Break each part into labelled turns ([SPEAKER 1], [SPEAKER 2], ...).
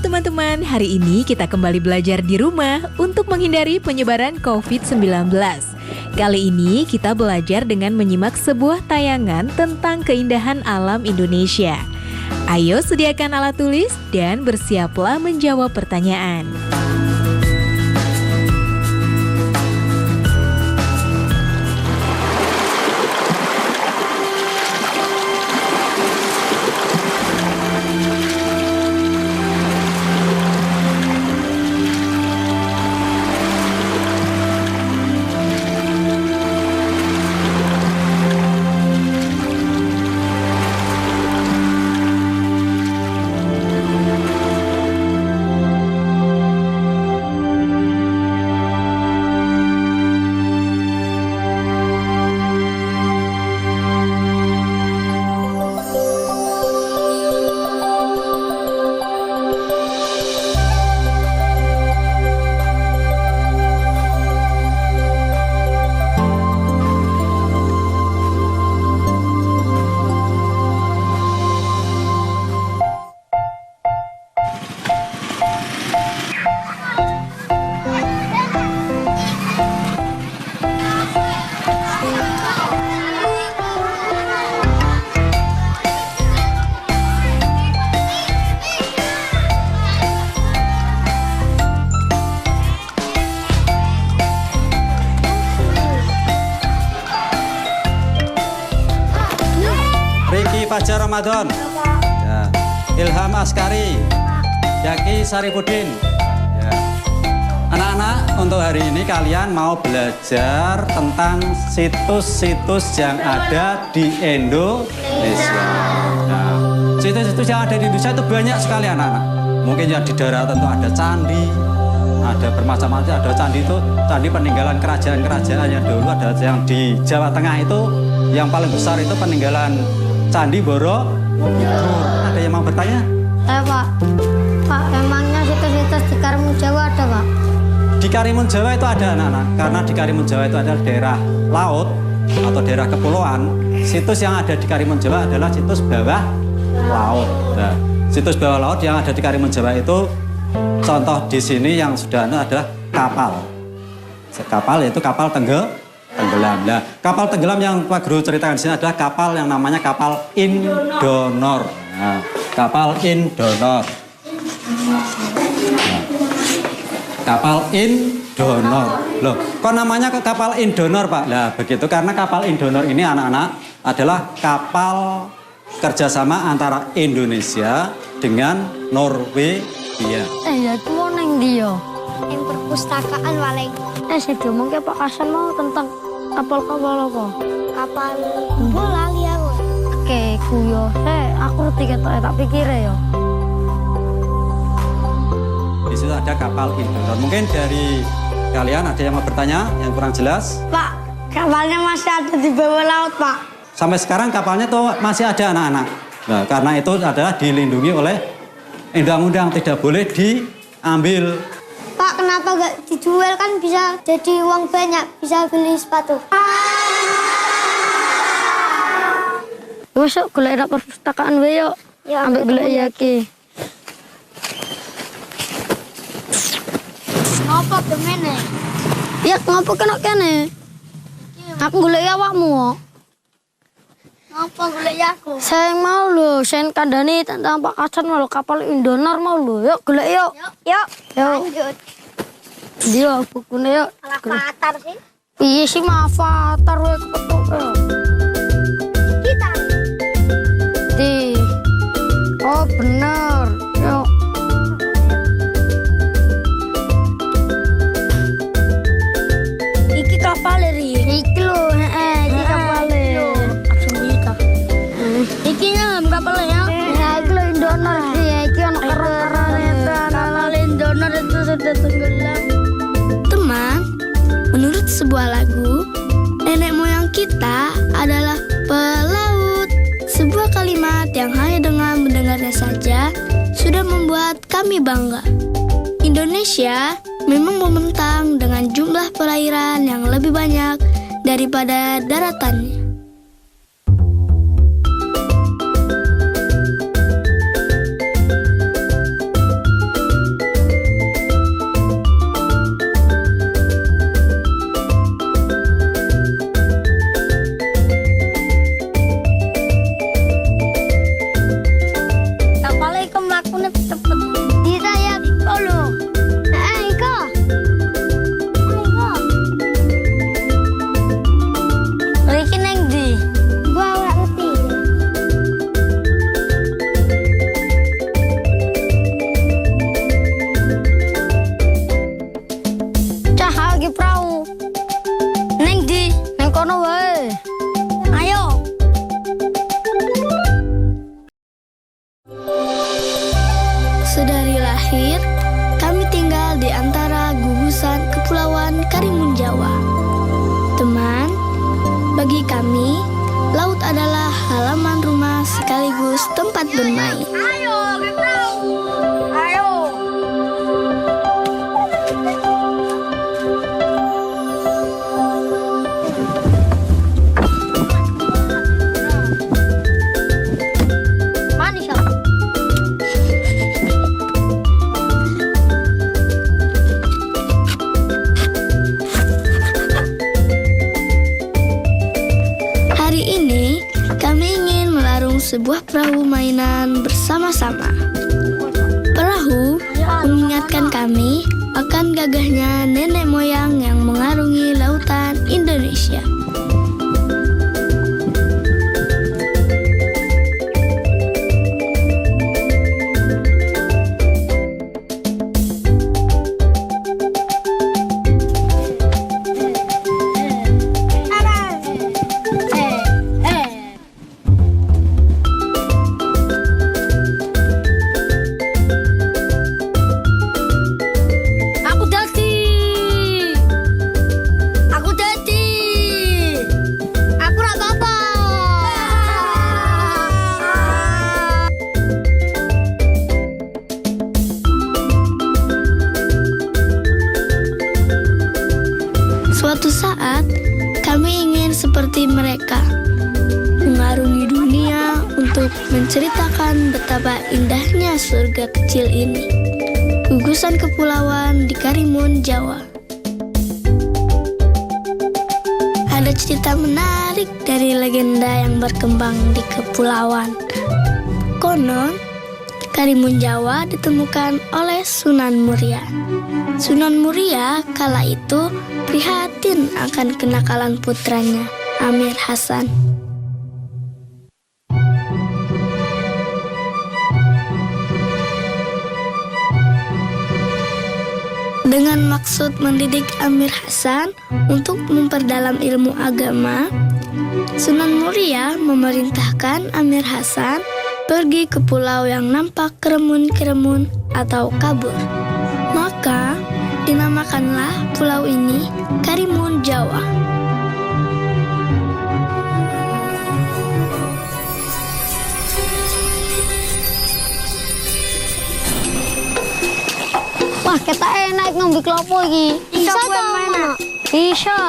[SPEAKER 1] teman-teman, hari ini kita kembali belajar di rumah untuk menghindari penyebaran COVID-19. Kali ini kita belajar dengan menyimak sebuah tayangan tentang keindahan alam Indonesia. Ayo sediakan alat tulis dan bersiaplah menjawab pertanyaan.
[SPEAKER 2] Fajar Ramadan, ya. Ilham Askari, Yaki Saripudin. Ya. Anak-anak, untuk hari ini kalian mau belajar tentang situs-situs yang ada di Indonesia. Nah, situs-situs yang ada di Indonesia itu banyak sekali anak-anak. Mungkin yang di daerah tentu ada candi, ada bermacam-macam, ada candi itu, candi peninggalan kerajaan-kerajaan yang dulu, ada yang di Jawa Tengah itu, yang paling besar itu peninggalan Candi Borobudur. Ada yang mau bertanya?
[SPEAKER 3] Pak, emangnya situs-situs di Karimun Jawa ada, Pak?
[SPEAKER 2] Di Karimun Jawa itu ada, anak-anak. Karena di Karimun Jawa itu adalah daerah laut atau daerah kepulauan. Situs yang ada di Karimun Jawa adalah situs bawah laut. Nah, situs bawah laut yang ada di Karimun Jawa itu, contoh di sini yang sudah ada adalah kapal. Kapal yaitu kapal tenggelam. Nah, kapal tenggelam yang Pak Guru ceritakan di sini adalah kapal yang namanya kapal Indonor. Nah, kapal Indonor. Nah, kapal Indonor. Loh, kok namanya kapal Indonor, Pak? Nah, begitu karena kapal Indonor ini anak-anak adalah kapal kerjasama antara Indonesia dengan Norwegia.
[SPEAKER 3] Ya itu mau neng dia.
[SPEAKER 4] Yang perpustakaan paling.
[SPEAKER 3] Saya diomong ke Pak Hasan mau tentang kapal-kapal apa?
[SPEAKER 4] Kapal bola lihat.
[SPEAKER 3] Oke, kuyo. Aku ngerti ketok tak pikir ya.
[SPEAKER 2] Di situ ada kapal Indonor. Mungkin dari kalian ada yang mau bertanya yang kurang jelas?
[SPEAKER 4] Pak, kapalnya masih ada di bawah laut, Pak.
[SPEAKER 2] Sampai sekarang kapalnya tuh masih ada anak-anak. Nah, karena itu adalah dilindungi oleh undang-undang, tidak boleh diambil.
[SPEAKER 4] Pak, kenapa gak dijual, kan bisa jadi uang banyak, bisa beli sepatu.
[SPEAKER 3] Masuk golek nak perpustakaan wae yo.
[SPEAKER 4] Ya,
[SPEAKER 3] ambek golek Yaki.
[SPEAKER 4] Ngapa demene?
[SPEAKER 3] Ya ngapa kena kene? Aku golek awakmu.
[SPEAKER 4] Ngapa golek aku?
[SPEAKER 3] Saya mau lho, saya kandani tentang Pak Hasan mau kapal Indonor mau lho. Yuk golek yuk.
[SPEAKER 4] Yuk,
[SPEAKER 3] Yuk.
[SPEAKER 4] lanjut.
[SPEAKER 3] Dia bukune yuk.
[SPEAKER 4] Avatar sih.
[SPEAKER 3] Iya sih mah avatar wae kepetuk.
[SPEAKER 4] Kita.
[SPEAKER 3] Di. Oh bener. Yuk.
[SPEAKER 4] Iki kapal ri.
[SPEAKER 3] Iki lho, iki kapale. Langsung kita.
[SPEAKER 4] Iki nyam kapal ya.
[SPEAKER 3] Ya iki lho Indonor sih, iki ono keren-keren
[SPEAKER 4] Kapal Indonor itu sudah tenggelam.
[SPEAKER 5] Teman, menurut sebuah lagu, nenek moyang kita adalah pelaut. Sebuah kalimat yang hanya dengan mendengarnya saja sudah membuat kami bangga. Indonesia memang membentang dengan jumlah perairan yang lebih banyak daripada daratannya. terakhir, kami tinggal di antara gugusan Kepulauan Karimun Jawa. Teman, bagi kami, laut adalah halaman rumah sekaligus tempat bermain. Sebuah perahu mainan bersama-sama. Perahu mengingatkan kami akan gagahnya nenek moyang yang mengarungi lautan Indonesia. Suatu saat, kami ingin seperti mereka, mengarungi dunia untuk menceritakan betapa indahnya surga kecil ini, gugusan kepulauan di Karimun Jawa. Ada cerita menarik dari legenda yang berkembang di kepulauan. Konon, Karimun Jawa ditemukan oleh Sunan Muria. Sunan Muria kala itu prihatin akan kenakalan putranya, Amir Hasan. Dengan maksud mendidik Amir Hasan untuk memperdalam ilmu agama, Sunan Muria memerintahkan Amir Hasan pergi ke pulau yang nampak keremun-keremun atau kabur. Maka dinamakanlah pulau ini Karimun Jawa.
[SPEAKER 3] Wah, kita enak ngombe klopo iki. Bisa ta, Mana? Bisa.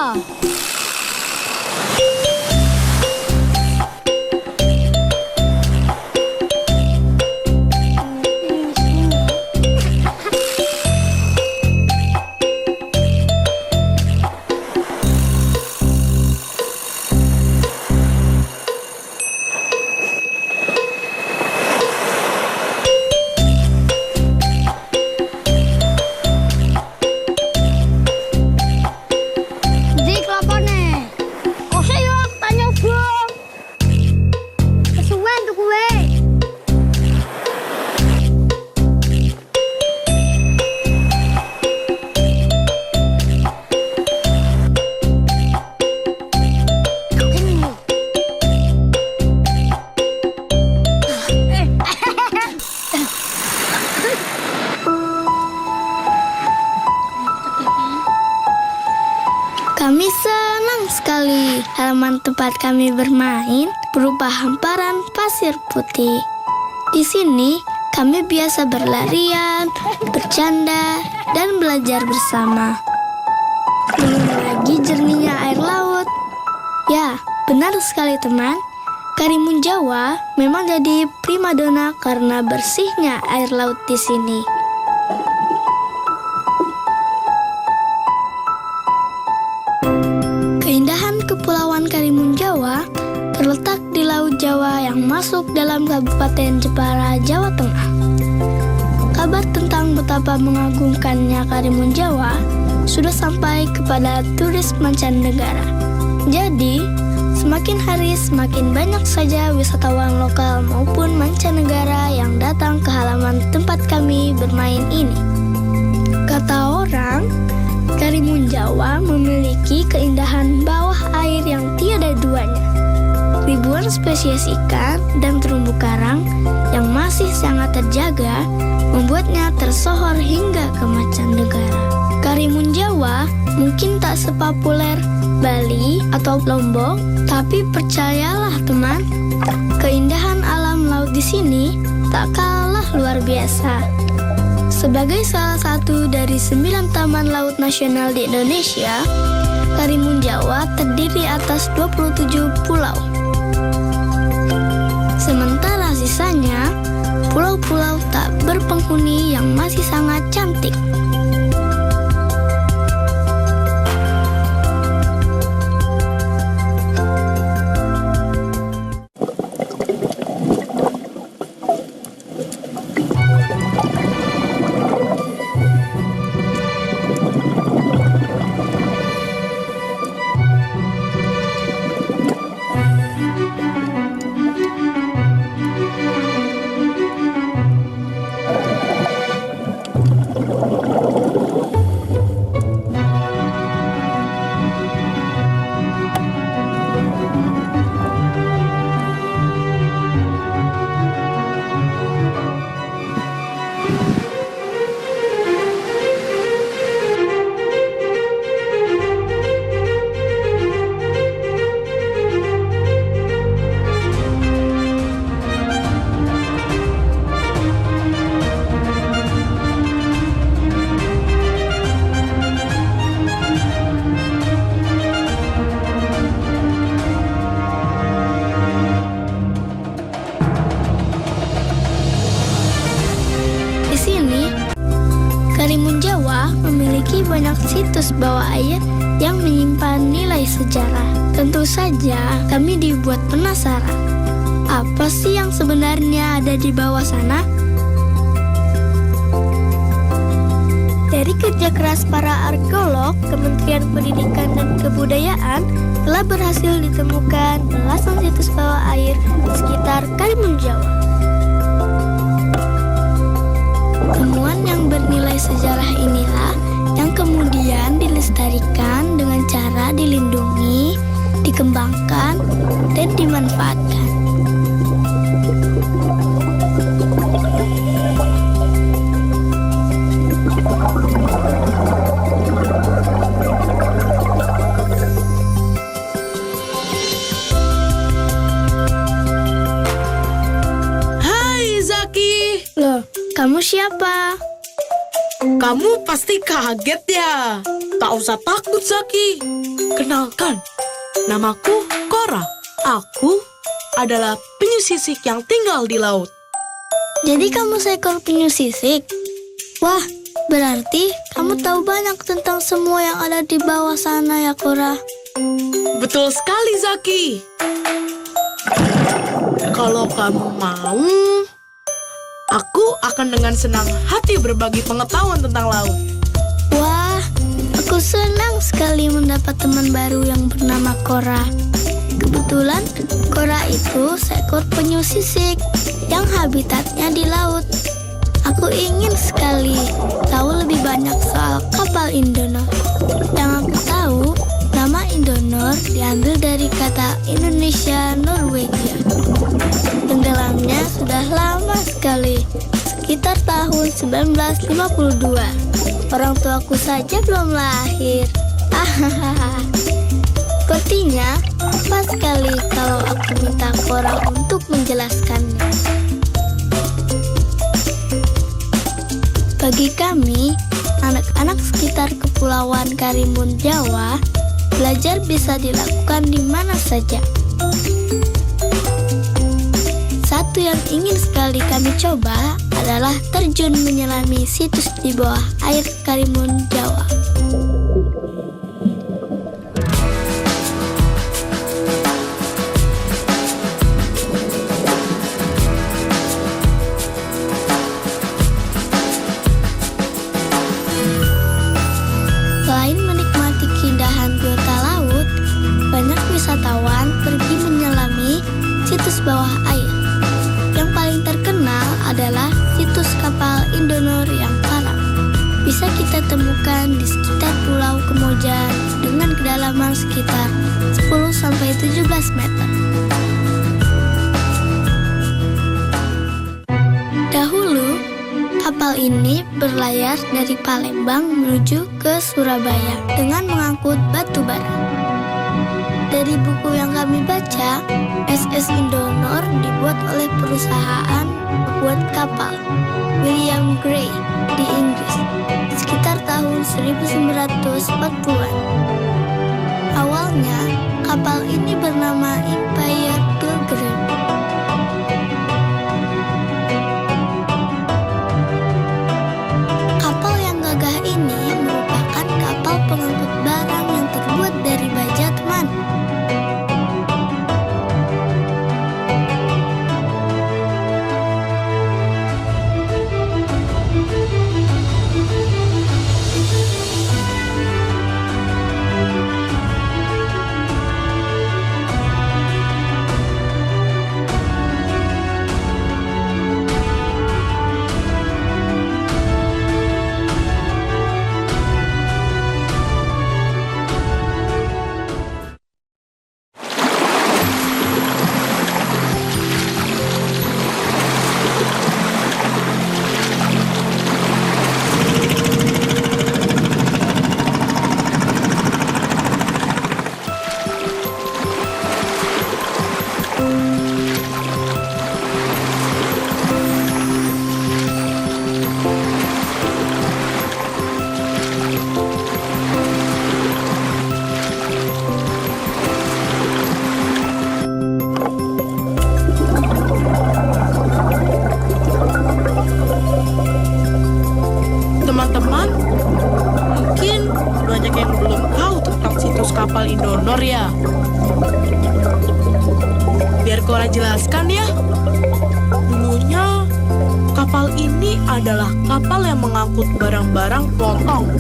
[SPEAKER 5] Kami senang sekali halaman tempat kami bermain berupa hamparan pasir putih. Di sini kami biasa berlarian, bercanda, dan belajar bersama. Belum lagi jernihnya air laut. Ya, benar sekali teman. Karimun Jawa memang jadi primadona karena bersihnya air laut di sini. Keindahan Kepulauan Karimun Jawa terletak di Laut Jawa yang masuk dalam Kabupaten Jepara, Jawa Tengah. Kabar tentang betapa mengagumkannya Karimun Jawa sudah sampai kepada turis mancanegara. Jadi, semakin hari semakin banyak saja wisatawan lokal maupun mancanegara yang datang ke halaman tempat kami bermain ini. Kata orang, Karimun Jawa memiliki keindahan bawah air yang tiada duanya. Ribuan spesies ikan dan terumbu karang yang masih sangat terjaga membuatnya tersohor hingga ke mancanegara. Karimun Jawa mungkin tak sepopuler Bali atau Lombok, tapi percayalah teman, keindahan alam laut di sini tak kalah luar biasa. Sebagai salah satu dari 9 taman laut nasional di Indonesia, Karimun Jawa terdiri atas 27 pulau. Sementara sisanya, pulau-pulau tak berpenghuni yang masih sangat cantik. Banyak situs bawah air yang menyimpan nilai sejarah. Tentu saja kami dibuat penasaran. Apa sih yang sebenarnya ada di bawah sana? Dari kerja keras para arkeolog, Kementerian Pendidikan dan Kebudayaan telah berhasil ditemukan belasan situs bawah air di sekitar Karimun Jawa. Temuan yang bernilai sejarah inilah yang kemudian dilestarikan dengan cara dilindungi, dikembangkan, dan dimanfaatkan.
[SPEAKER 6] Hai Zaki.
[SPEAKER 5] Loh, kamu siapa?
[SPEAKER 6] Kamu pasti kaget ya. Tak usah takut Zaki. Kenalkan, namaku Cora. Aku adalah penyu sisik yang tinggal di laut.
[SPEAKER 5] Jadi kamu seekor penyu sisik? Wah, berarti kamu tahu banyak tentang semua yang ada di bawah sana ya, Cora.
[SPEAKER 6] Betul sekali Zaki. Kalau kamu mau, aku akan dengan senang hati berbagi pengetahuan tentang laut.
[SPEAKER 5] Wah, aku senang sekali mendapat teman baru yang bernama Cora. Kebetulan Cora itu seekor penyu sisik yang habitatnya di laut. Aku ingin sekali tahu lebih banyak soal kapal Indonor. Yang aku tahu, nama Indonor diambil dari kata Indonesia Norwegia. Tenggelamnya sudah lama sekali, sekitar tahun 1952. Orang tuaku saja belum lahir. Sepertinya pas sekali kalau aku minta Cora untuk menjelaskannya. Bagi kami, anak-anak sekitar Kepulauan Karimun Jawa, belajar bisa dilakukan di mana saja. Satu yang ingin sekali kami coba adalah terjun menyelami situs di bawah air Karimun Jawa. Selain menikmati keindahan biota laut, banyak wisatawan pergi menyelami situs bawah air. Yang paling terkenal adalah situs kapal Indonor yang karam. Bisa kita temukan di sekitar Pulau Kemojan dengan kedalaman sekitar 10-17 meter. Dahulu, kapal ini berlayar dari Palembang menuju ke Surabaya dengan mengangkut batu bara. Dari buku yang kami baca, SS Indonor dibuat oleh perusahaan pembuat kapal William Gray di Inggris sekitar tahun 1940-an. Awalnya, kapal ini bernama Empire Pilgrim. Kapal yang gagah ini merupakan kapal pengangkut barang yang terbuat dari baja, teman.
[SPEAKER 6] Teman-teman, mungkin banyak yang belum tahu tentang situs kapal Indonor ya. Biar Cora jelaskan ya. Dulunya, kapal ini adalah kapal yang mengangkut barang-barang potong.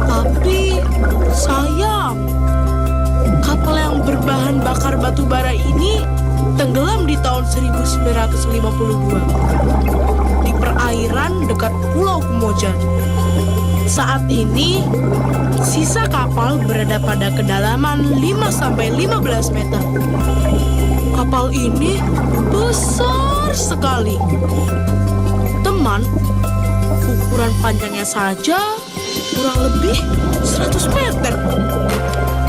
[SPEAKER 6] Tapi, sayang, kapal yang berbahan bakar batu bara ini tenggelam di tahun 1952 di perairan dekat Pulau Kemojan. Saat ini, sisa kapal berada pada kedalaman 5-15 meter. Kapal ini besar sekali. Teman, ukuran panjangnya saja kurang lebih 100 meter.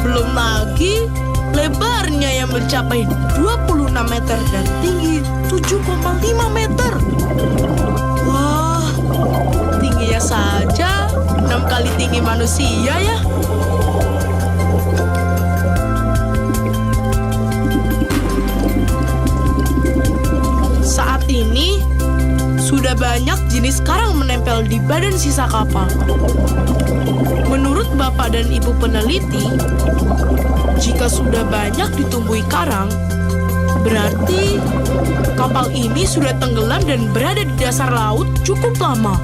[SPEAKER 6] Belum lagi lebarnya yang mencapai 26 meter dan tinggi 7,5 meter. Wah, tingginya saja 6 kali tinggi manusia ya. Saat ini, sudah banyak jenis karang menempel di badan sisa kapal. Menurut Bapak dan Ibu peneliti, jika sudah banyak ditumbuhi karang, berarti kapal ini sudah tenggelam dan berada di dasar laut cukup lama.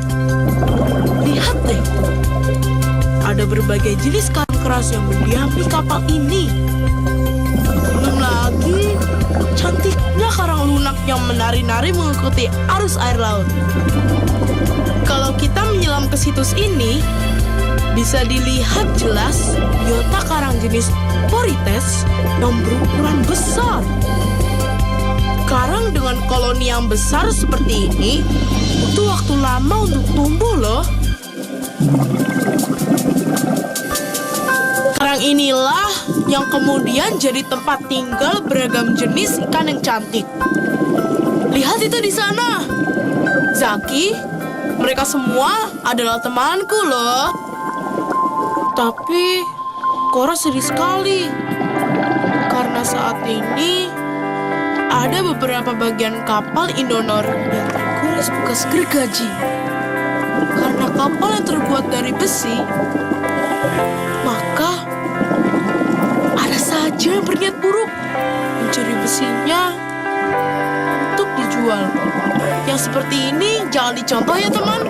[SPEAKER 6] Lihat deh, ada berbagai jenis karang keras yang mendiami kapal ini. Belum lagi cantiknya karang lunak yang menari-nari mengikuti arus air laut. Kalau kita menyelam ke situs ini, bisa dilihat jelas biota karang jenis Porites yang berukuran besar. Karang dengan koloni yang besar seperti ini butuh waktu lama untuk tumbuh loh. Karang inilah yang kemudian jadi tempat tinggal beragam jenis ikan yang cantik. Lihat itu di sana. Zaki, mereka semua adalah temanku loh. Tapi Cora sedih sekali karena saat ini ada beberapa bagian kapal Indonor yang terkuras bekas gergaji. Karena kapal yang terbuat dari besi, maka ada saja yang berniat buruk mencuri besinya untuk dijual. Yang seperti ini jangan dicontoh ya teman.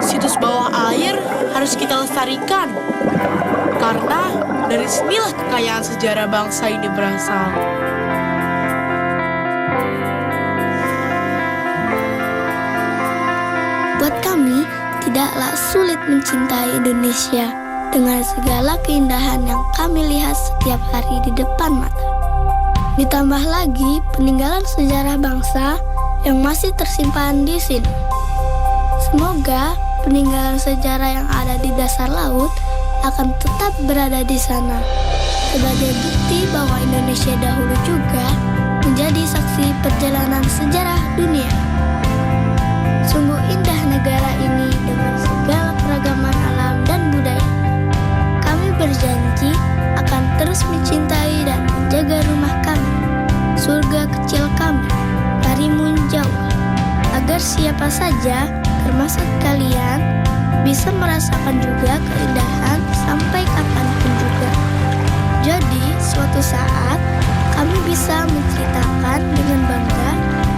[SPEAKER 6] Situs bawah air harus kita lestarikan, karena dari sinilah kekayaan sejarah bangsa ini berasal.
[SPEAKER 5] Buat kami, tidaklah sulit mencintai Indonesia dengan segala keindahan yang kami lihat setiap hari di depan mata. Ditambah lagi peninggalan sejarah bangsa yang masih tersimpan di sini. Semoga peninggalan sejarah yang ada di dasar laut akan tetap berada di sana, sebagai bukti bahwa Indonesia dahulu juga menjadi saksi perjalanan sejarah dunia. Sungguh indah negara ini dengan segala keragaman alam dan budaya. Kami berjanji akan terus mencintai dan menjaga rumah kami, surga kecil kami, Karimun Jawa, agar siapa saja, termasuk kalian, bisa merasakan juga keindahan sampai kapanpun juga. Jadi, suatu saat kami bisa menceritakan dengan bangga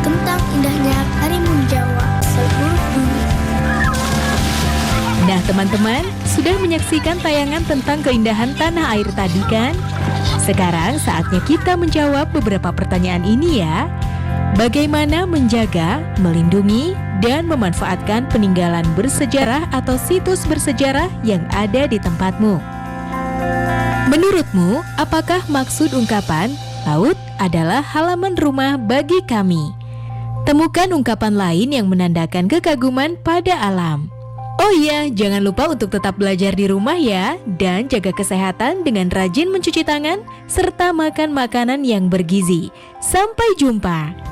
[SPEAKER 5] tentang indahnya Karimun Jawa seluruh dunia.
[SPEAKER 1] Nah teman-teman, sudah menyaksikan tayangan tentang keindahan tanah air tadi kan? Sekarang saatnya kita menjawab beberapa pertanyaan ini ya. Bagaimana menjaga, melindungi, dan memanfaatkan peninggalan bersejarah atau situs bersejarah yang ada di tempatmu? Menurutmu, apakah maksud ungkapan laut adalah halaman rumah bagi kami? Temukan ungkapan lain yang menandakan kekaguman pada alam. Oh iya, jangan lupa untuk tetap belajar di rumah ya, dan jaga kesehatan dengan rajin mencuci tangan serta makan makanan yang bergizi. Sampai jumpa.